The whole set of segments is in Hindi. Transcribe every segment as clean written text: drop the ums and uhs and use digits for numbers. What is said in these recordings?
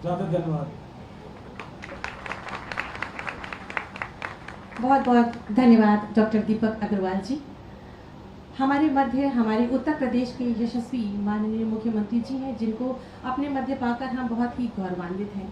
ज़्यादा धन्यवाद। बहुत बहुत धन्यवाद डॉक्टर दीपक अग्रवाल जी। हमारे मध्य हमारे उत्तर प्रदेश के यशस्वी माननीय मुख्यमंत्री जी हैं, जिनको अपने मध्य पाकर हम बहुत ही गौरवान्वित हैं।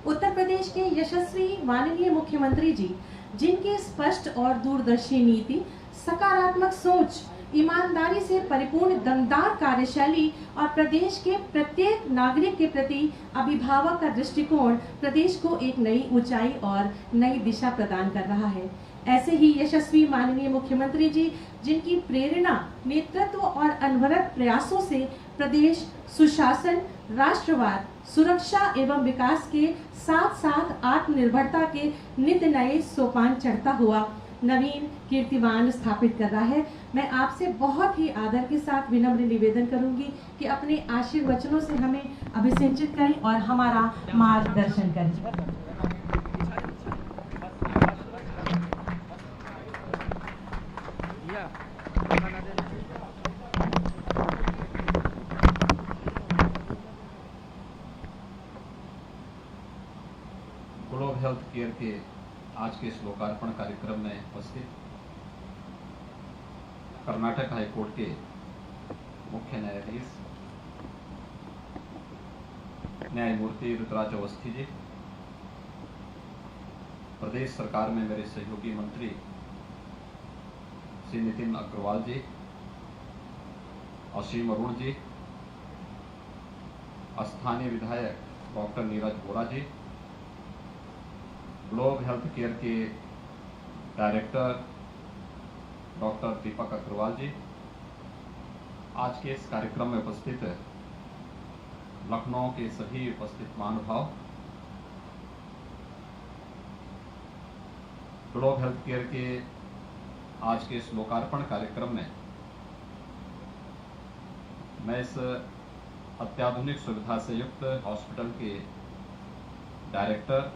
उत्तर प्रदेश के यशस्वी माननीय मुख्यमंत्री जी, जिनकी स्पष्ट और दूरदर्शी नीति, सकारात्मक सोच, ईमानदारी से परिपूर्ण दमदार कार्यशैली और प्रदेश के प्रत्येक नागरिक के प्रति अभिभावक का दृष्टिकोण प्रदेश को एक नई ऊंचाई और नई दिशा प्रदान कर रहा है। ऐसे ही यशस्वी माननीय मुख्यमंत्री जी, जिनकी प्रेरणा, नेतृत्व और अनवरत प्रयासों से प्रदेश सुशासन, राष्ट्रवाद, सुरक्षा एवं विकास के साथ साथ आत्मनिर्भरता के नित नए सोपान चढ़ता हुआ नवीन कीर्तिमान स्थापित कर रहा है। मैं आपसे बहुत ही आदर के साथ विनम्र निवेदन करूंगी कि अपने आशीर्वचनों से हमें अभिसिंचित करें और हमारा मार्गदर्शन करें। ग्लोब हेल्थ केयर के आज के इस लोकार्पण कार्यक्रम में उपस्थित कर्नाटक हाईकोर्ट के मुख्य न्यायाधीश न्यायमूर्ति रुद्राज अवस्थी जी, प्रदेश सरकार में मेरे सहयोगी मंत्री श्री नितिन अग्रवाल जी, असीम अरुण जी, स्थानीय विधायक डॉक्टर नीरज बोरा जी, ग्लोब हेल्थ केयर के डायरेक्टर डॉक्टर दीपक अग्रवाल जी, आज के इस कार्यक्रम में उपस्थित लखनऊ के सभी उपस्थित महानुभाव, ग्लोब हेल्थ केयर के आज के इस लोकार्पण कार्यक्रम में मैं इस अत्याधुनिक सुविधा से युक्त हॉस्पिटल के डायरेक्टर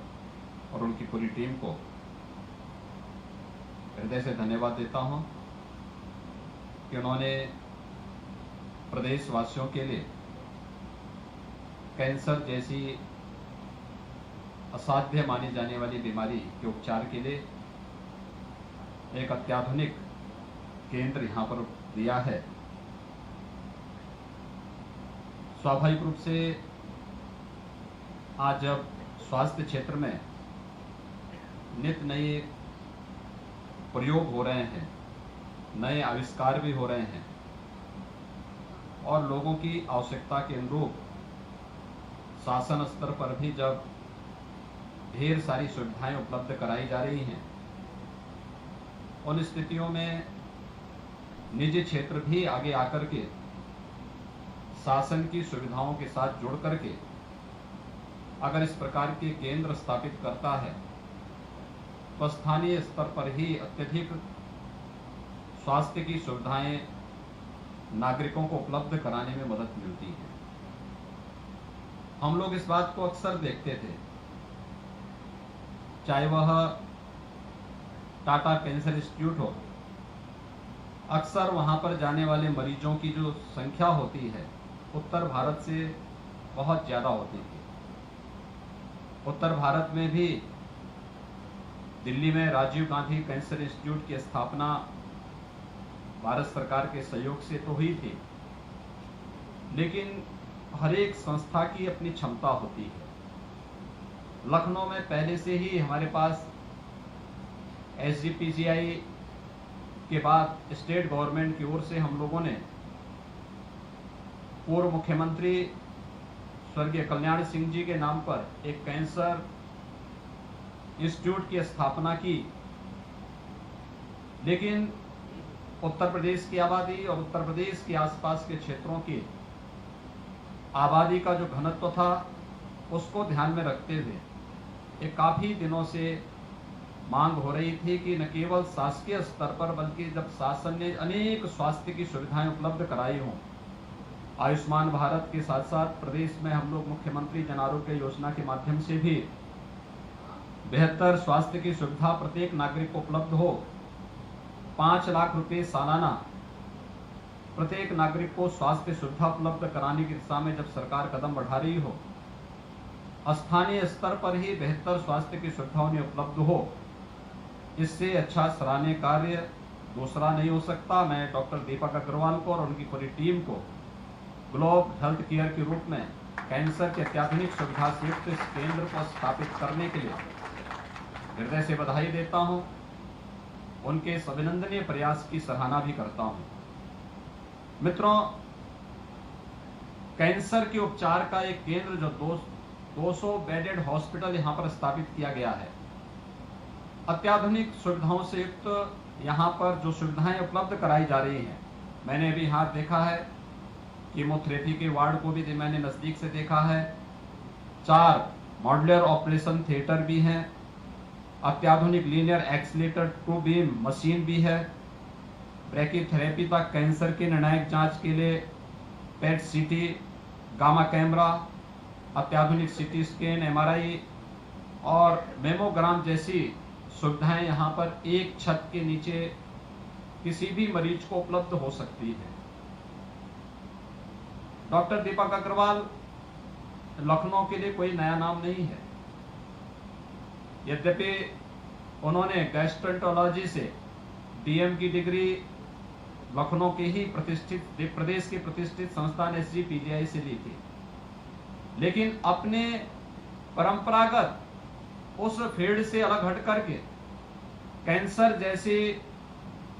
और उनकी पूरी टीम को हृदय से धन्यवाद देता हूं कि उन्होंने प्रदेशवासियों के लिए कैंसर जैसी असाध्य मानी जाने वाली बीमारी के उपचार के लिए एक अत्याधुनिक केंद्र यहां पर दिया है। स्वाभाविक रूप से आज जब स्वास्थ्य क्षेत्र में नित नए प्रयोग हो रहे हैं, नए आविष्कार भी हो रहे हैं और लोगों की आवश्यकता के अनुरूप शासन स्तर पर भी जब ढेर सारी सुविधाएं उपलब्ध कराई जा रही हैं, उन स्थितियों में निजी क्षेत्र भी आगे आकर के शासन की सुविधाओं के साथ जुड़ करके अगर इस प्रकार के केंद्र स्थापित करता है तो स्थानीय स्तर पर ही अत्यधिक स्वास्थ्य की सुविधाएं नागरिकों को उपलब्ध कराने में मदद मिलती है। हम लोग इस बात को अक्सर देखते थे, चाहे वह टाटा कैंसर इंस्टीट्यूट हो, अक्सर वहां पर जाने वाले मरीजों की जो संख्या होती है उत्तर भारत से बहुत ज्यादा होती थी। उत्तर भारत में भी दिल्ली में राजीव गांधी कैंसर इंस्टीट्यूट की स्थापना भारत सरकार के सहयोग से तो हुई थी, लेकिन हर एक संस्था की अपनी क्षमता होती है। लखनऊ में पहले से ही हमारे पास SGPCI के बाद स्टेट गवर्नमेंट की ओर से हम लोगों ने पूर्व मुख्यमंत्री स्वर्गीय कल्याण सिंह जी के नाम पर एक कैंसर इंस्टीट्यूट की स्थापना की, लेकिन उत्तर प्रदेश की आबादी और उत्तर प्रदेश के आसपास के क्षेत्रों की आबादी का जो घनत्व था उसको ध्यान में रखते हुए ये काफी दिनों से मांग हो रही थी कि न केवल शासकीय स्तर पर बल्कि जब शासन ने अनेक स्वास्थ्य की सुविधाएं उपलब्ध कराई हों, आयुष्मान भारत के साथ साथ प्रदेश में हम लोग मुख्यमंत्री जन आरोग्य योजना के माध्यम से भी बेहतर स्वास्थ्य की सुविधा प्रत्येक नागरिक को उपलब्ध हो, 5 लाख रुपए सालाना प्रत्येक नागरिक को स्वास्थ्य सुविधा उपलब्ध कराने की दिशा में जब सरकार कदम बढ़ा रही हो, स्थानीय स्तर पर ही बेहतर स्वास्थ्य की सुविधाओं उपलब्ध हो, इससे अच्छा सराहनीय कार्य दूसरा नहीं हो सकता। मैं डॉक्टर दीपक अग्रवाल को और उनकी पूरी टीम को ग्लोब हेल्थ केयर के रूप में कैंसर के अत्याधुनिक सुविधा से युक्त इस केंद्र को स्थापित करने के लिए हृदय से बधाई देता हूं। उनके इस अभिनंदनीय प्रयास की सराहना भी करता हूं। मित्रों, कैंसर के उपचार का एक केंद्र जो 200 बेडेड हॉस्पिटल यहां पर स्थापित किया गया है, अत्याधुनिक सुविधाओं से युक्त यहां पर जो सुविधाएं उपलब्ध कराई जा रही हैं, मैंने भी यहां देखा है कीमोथेरेपी के वार्ड को भी मैंने नजदीक से देखा है। 4 मॉड्यूलर ऑपरेशन थिएटर भी हैं, अत्याधुनिक लीनियर एक्सीलेटर 2 बीम मशीन भी है, ब्रैकीथेरेपी तक कैंसर के निर्णायक जांच के लिए पेट सीटी, गामा कैमरा, अत्याधुनिक सीटी स्कैन, एमआरआई और मेमोग्राम जैसी सुविधाएं यहां पर एक छत के नीचे किसी भी मरीज को उपलब्ध हो सकती है। डॉक्टर दीपक अग्रवाल लखनऊ के लिए कोई नया नाम नहीं है। यद्यपि उन्होंने गैस्ट्रोएंटरोलॉजी से डीएम की डिग्री लखनऊ के ही प्रदेश के प्रतिष्ठित संस्थान SGPGI से ली थी, लेकिन अपने परंपरागत उस फील्ड से अलग हट करके कैंसर जैसी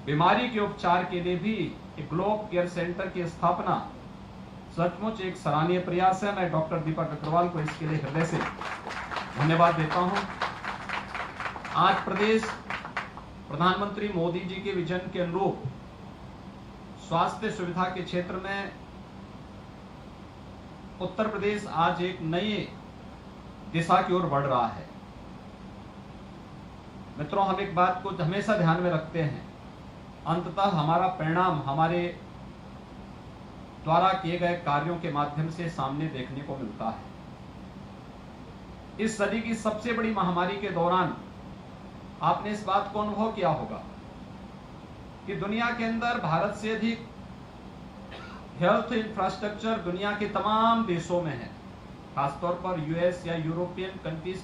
बीमारी के उपचार के लिए भी एक ग्लोब केयर सेंटर की स्थापना सचमुच एक सराहनीय प्रयास है। मैं डॉक्टर दीपक अग्रवाल को इसके लिए हृदय से धन्यवाद देता हूं। आज प्रदेश प्रधानमंत्री मोदी जी के विजन के अनुरूप स्वास्थ्य सुविधा के क्षेत्र में उत्तर प्रदेश आज एक नई दिशा की ओर बढ़ रहा है। मित्रों, हम एक बात को हमेशा ध्यान में रखते हैं, अंततः हमारा परिणाम हमारे द्वारा किए गए कार्यों के माध्यम से सामने देखने को मिलता है। इस सदी की सबसे बड़ी महामारी के दौरान आपने इस बात को अनुभव किया होगा कि दुनिया के अंदर भारत से अधिक हेल्थ इंफ्रास्ट्रक्चर दुनिया के तमाम देशों में है। खासतौर पर यूएस या यूरोपियन कंट्रीज,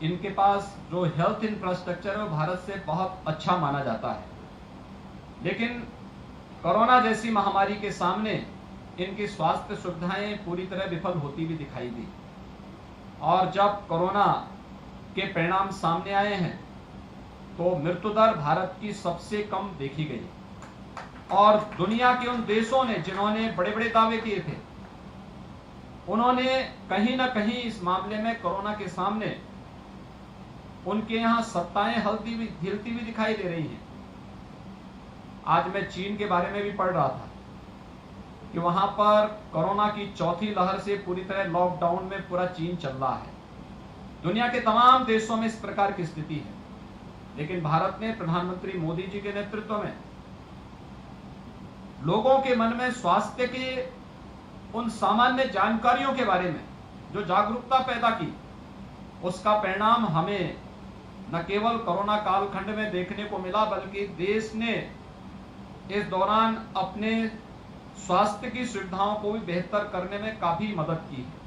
इनके पास जो हेल्थ इंफ्रास्ट्रक्चर है वो भारत से बहुत अच्छा माना जाता है। लेकिन कोरोना जैसी महामारी के सामने इनकी स्वास्थ्य सुविधाएं पूरी तरह विफल होती भी दिखाई दी, और जब कोरोना के परिणाम सामने आए हैं तो मृत्यु दर भारत की सबसे कम देखी गई। और दुनिया के उन देशों ने जिन्होंने बड़े बड़े दावे किए थे, उन्होंने कहीं ना कहीं इस मामले में कोरोना के सामने उनके यहां सत्ताएं हिलती हुई दिखाई दे रही हैं। आज मैं चीन के बारे में भी पढ़ रहा था कि वहां पर कोरोना की चौथी लहर से पूरी तरह लॉकडाउन में पूरा चीन चल रहा है। दुनिया के तमाम देशों में इस प्रकार की स्थिति है, लेकिन भारत ने प्रधानमंत्री मोदी जी के नेतृत्व में लोगों के मन में स्वास्थ्य के उन सामान्य जानकारियों के बारे में जो जागरूकता पैदा की, उसका परिणाम हमें न केवल कोरोना कालखंड में देखने को मिला, बल्कि देश ने इस दौरान अपने स्वास्थ्य की सुविधाओं को भी बेहतर करने में काफी मदद की है।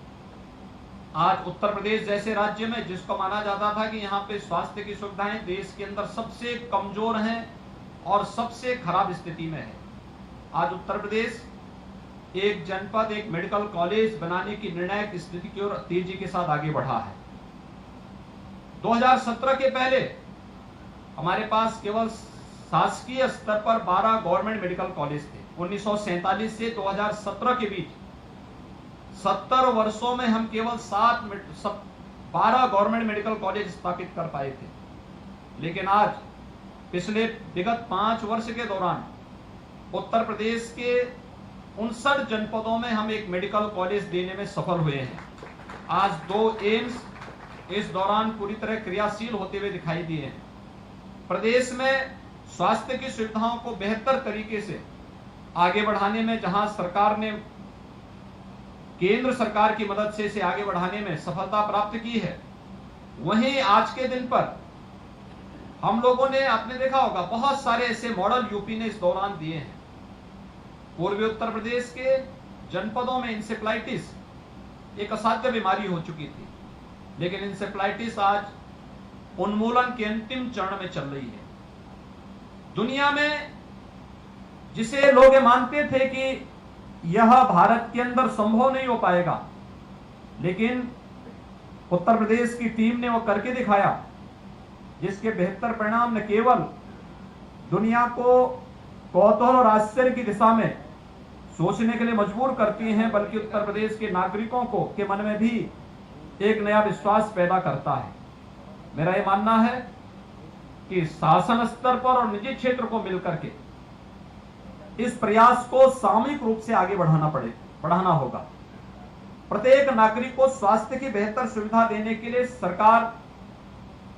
आज उत्तर प्रदेश जैसे राज्य में, जिसको माना जाता था कि यहाँ पे स्वास्थ्य की सुविधाएं देश के अंदर सबसे कमजोर हैं और सबसे खराब स्थिति में है, आज उत्तर प्रदेश एक जनपद, एक मेडिकल कॉलेज बनाने की निर्णायक स्थिति की ओर तेजी के साथ आगे बढ़ा है। 2017 के पहले हमारे पास केवल शासकीय स्तर पर 12 गवर्नमेंट मेडिकल कॉलेज थे। 1947 से 2017 के बीच 70 वर्षों में हम केवल 12 गवर्नमेंट मेडिकल कॉलेज स्थापित कर पाए थे। लेकिन आज पिछले विगत 5 वर्ष के दौरान उत्तर प्रदेश के 59 जनपदों में हम एक मेडिकल कॉलेज देने में सफल हुए हैं। आज 2 एम्स इस दौरान पूरी तरह क्रियाशील होते हुए दिखाई दिए हैं। प्रदेश में स्वास्थ्य की सुविधाओं को बेहतर तरीके से आगे बढ़ाने में जहां सरकार ने केंद्र सरकार की मदद से इसे आगे बढ़ाने में सफलता प्राप्त की है, वहीं आज के दिन पर हम लोगों ने, आपने देखा होगा, बहुत सारे ऐसे मॉडल यूपी ने इस दौरान दिए हैं। पूर्वी उत्तर प्रदेश के जनपदों में इंसेफ्लाइटिस एक असाध्य बीमारी हो चुकी थी, लेकिन इंसेफ्लाइटिस आज उन्मूलन के अंतिम चरण में चल रही है। दुनिया में जिसे लोग मानते थे कि यह भारत के अंदर संभव नहीं हो पाएगा, लेकिन उत्तर प्रदेश की टीम ने वो करके दिखाया, जिसके बेहतर परिणाम न केवल दुनिया को कौतूहल और आश्चर्य की दिशा में सोचने के लिए मजबूर करती हैं, बल्कि उत्तर प्रदेश के नागरिकों को के मन में भी एक नया विश्वास पैदा करता है। मेरा यह मानना है कि शासन स्तर पर और निजी क्षेत्र को मिलकर के इस प्रयास को सामूहिक रूप से आगे बढ़ाना होगा। प्रत्येक नागरिक को स्वास्थ्य की बेहतर सुविधा देने के लिए सरकार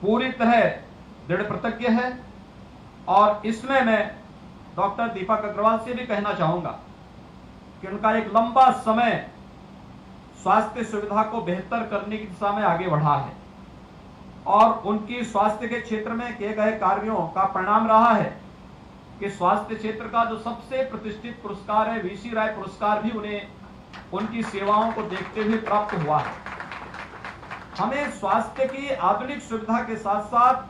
पूरी तरह दृढ़ प्रतिज्ञ है, और इसमें मैं डॉक्टर दीपक अग्रवाल से भी कहना चाहूंगा कि उनका एक लंबा समय स्वास्थ्य सुविधा को बेहतर करने की दिशा में आगे बढ़ा है, और उनकी स्वास्थ्य के क्षेत्र में किए गए कार्यों का परिणाम रहा है कि स्वास्थ्य क्षेत्र का जो सबसे प्रतिष्ठित पुरस्कार है वीसी राय पुरस्कार भी उन्हें उनकी सेवाओं को देखते हुए प्राप्त हुआ है। हमें स्वास्थ्य की आधुनिक सुविधा के साथ साथ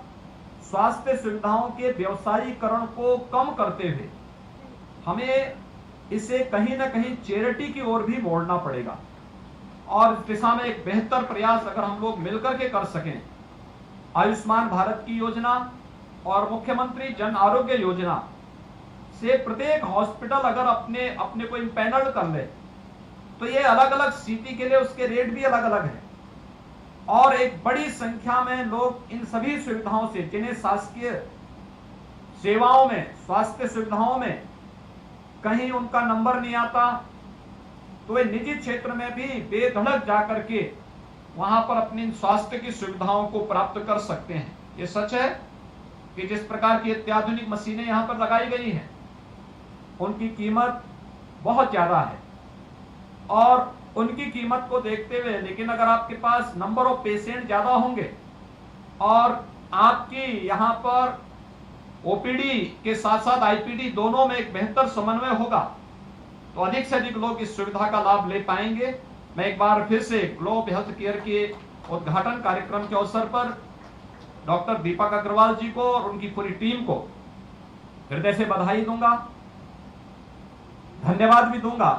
स्वास्थ्य सुविधाओं के व्यवसायीकरण को कम करते हुए हमें इसे कहीं ना कहीं चैरिटी की ओर भी मोड़ना पड़ेगा, और इस दिशा में एक बेहतर प्रयास अगर हम लोग मिलकर के कर सकें, आयुष्मान भारत की योजना और मुख्यमंत्री जन आरोग्य योजना से प्रत्येक हॉस्पिटल अगर अपने को इम्पैनल कर ले, तो ये अलग अलग सिटी के लिए उसके रेट भी अलग अलग है, और एक बड़ी संख्या में लोग इन सभी सुविधाओं से, जिन्हें शासकीय सेवाओं में, स्वास्थ्य सुविधाओं में कहीं उनका नंबर नहीं आता, तो वे निजी क्षेत्र में भी बेधड़क जाकर के वहां पर अपनी स्वास्थ्य की सुविधाओं को प्राप्त कर सकते हैं। ये सच है कि जिस प्रकार की अत्याधुनिक मशीनें यहां पर लगाई गई हैं, उनकी कीमत बहुत ज्यादा है, और उनकी कीमत को देखते हुए, लेकिन अगर आपके पास नंबर ऑफ पेशेंट ज्यादा होंगे और आपकी यहां पर ओपीडी के साथ साथ आईपीडी दोनों में एक बेहतर समन्वय होगा, तो अधिक से अधिक लोग इस सुविधा का लाभ ले पाएंगे। मैं एक बार फिर से ग्लोब हेल्थ केयर के उद्घाटन कार्यक्रम के अवसर पर डॉक्टर दीपक अग्रवाल जी को और उनकी पूरी टीम को हृदय से बधाई दूंगा, धन्यवाद भी दूंगा,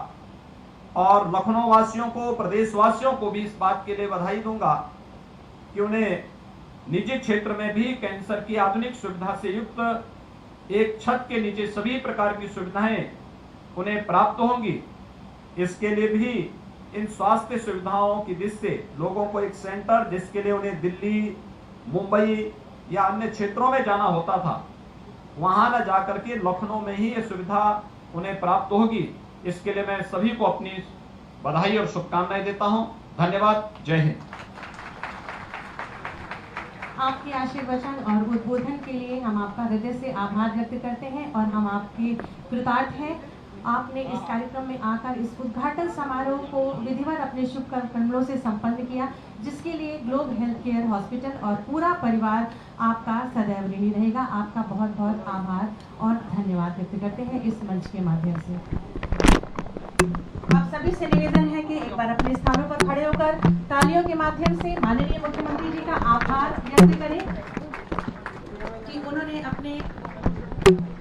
और लखनऊ वासियों को, प्रदेश वासियों को भी इस बात के लिए बधाई दूंगा कि उन्हें निजी क्षेत्र में भी कैंसर की आधुनिक सुविधा से युक्त एक छत के नीचे सभी प्रकार की सुविधाएं उन्हें प्राप्त होंगी। इसके लिए भी इन स्वास्थ्य सुविधाओं की दृष्टि से लोगों को एक सेंटर, जिसके लिए उन्हें दिल्ली, मुंबई या अन्य क्षेत्रों में जाना होता था, वहां न जाकर के लखनऊ में ही ये सुविधा उन्हें प्राप्त होगी। इसके लिए मैं सभी को अपनी बधाई और शुभकामनाएं देता हूं। धन्यवाद। जय हिंद। आपके आशीर्वचन और उद्बोधन के लिए हम आपका हृदय से आभार व्यक्त करते हैं, और हम आपके कृतार्थ हैं। आपने इस कार्यक्रम में आकर इस उद्घाटन समारोह को विधिवत अपने शुभ कर्मों से संपन्न किया, जिसके लिए ग्लोब हेल्थ केयर हॉस्पिटल और पूरा परिवार आपका सदैव ऋणी रहेगा। आपका बहुत बहुत आभार और धन्यवाद व्यक्त करते हैं इस मंच के माध्यम से। आप सभी से निवेदन है कि एक बार अपने स्थानों पर खड़े होकर तालियों के माध्यम से माननीय मुख्यमंत्री जी का आभार व्यक्त करें कि उन्होंने अपने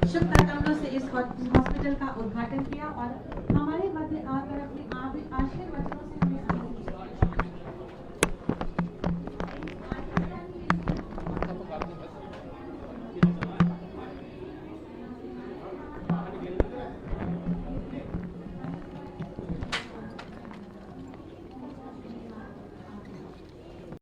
शुभ कदमों से इस हॉस्पिटल का उद्घाटन किया और हमारे मध्य आकर अपने आशीर्वचनों से